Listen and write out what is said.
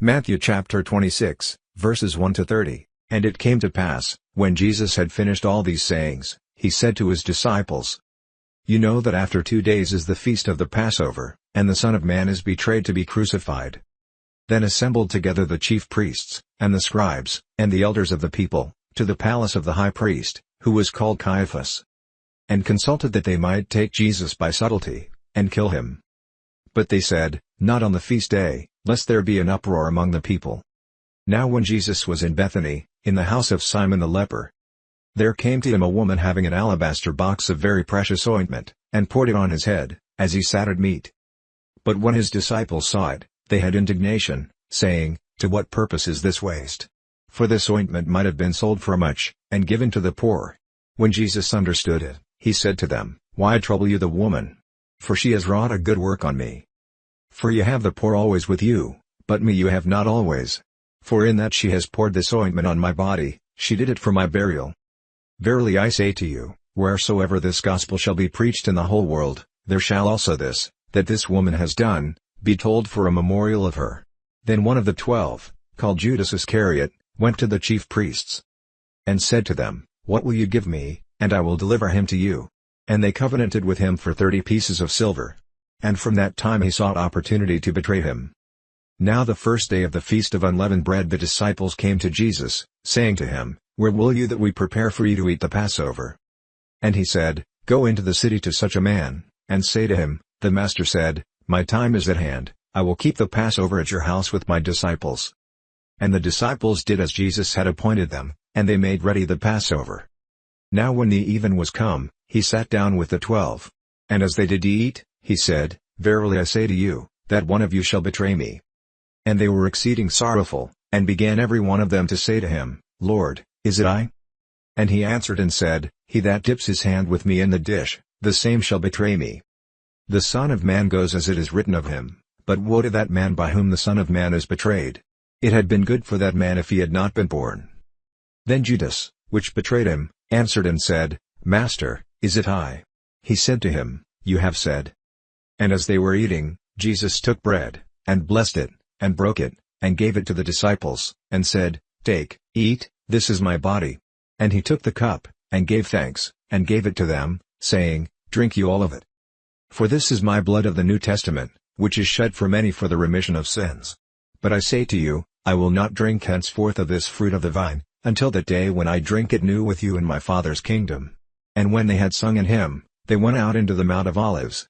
Matthew chapter 26, verses 1-30. And it came to pass, when Jesus had finished all these sayings, he said to his disciples, You know that after 2 days is the feast of the Passover, and the Son of Man is betrayed to be crucified. Then assembled together the chief priests, and the scribes, and the elders of the people, to the palace of the high priest, who was called Caiaphas, and consulted that they might take Jesus by subtlety, and kill him. But they said, Not on the feast day, lest there be an uproar among the people. Now when Jesus was in Bethany, in the house of Simon the leper, there came to him a woman having an alabaster box of very precious ointment, and poured it on his head, as he sat at meat. But when his disciples saw it, they had indignation, saying, To what purpose is this waste? For this ointment might have been sold for much, and given to the poor. When Jesus understood it, he said to them, Why trouble you the woman? For she has wrought a good work on me. For you have the poor always with you, but me you have not always. For in that she has poured this ointment on my body, she did it for my burial. Verily I say to you, wheresoever this gospel shall be preached in the whole world, there shall also this, that this woman has done, be told for a memorial of her. Then one of the 12, called Judas Iscariot, went to the chief priests, and said to them, What will you give me, and I will deliver him to you? And they covenanted with him for 30 pieces of silver. And from that time he sought opportunity to betray him. Now the first day of the feast of unleavened bread the disciples came to Jesus, saying to him, Where will you that we prepare for you to eat the Passover? And he said, Go into the city to such a man, and say to him, The Master said, My time is at hand, I will keep the Passover at your house with my disciples. And the disciples did as Jesus had appointed them, and they made ready the Passover. Now when the even was come, he sat down with the 12. And as they did eat, he said, Verily I say to you, that one of you shall betray me. And they were exceeding sorrowful, and began every one of them to say to him, Lord, is it I? And he answered and said, He that dips his hand with me in the dish, the same shall betray me. The Son of Man goes as it is written of him, but woe to that man by whom the Son of Man is betrayed. It had been good for that man if he had not been born. Then Judas, which betrayed him, answered and said, Master, is it I? He said to him, You have said. And as they were eating, Jesus took bread, and blessed it, and broke it, and gave it to the disciples, and said, Take, eat, this is my body. And he took the cup, and gave thanks, and gave it to them, saying, Drink you all of it. For this is my blood of the New Testament, which is shed for many for the remission of sins. But I say to you, I will not drink henceforth of this fruit of the vine, until that day when I drink it new with you in my Father's kingdom. And when they had sung an hymn, they went out into the Mount of Olives.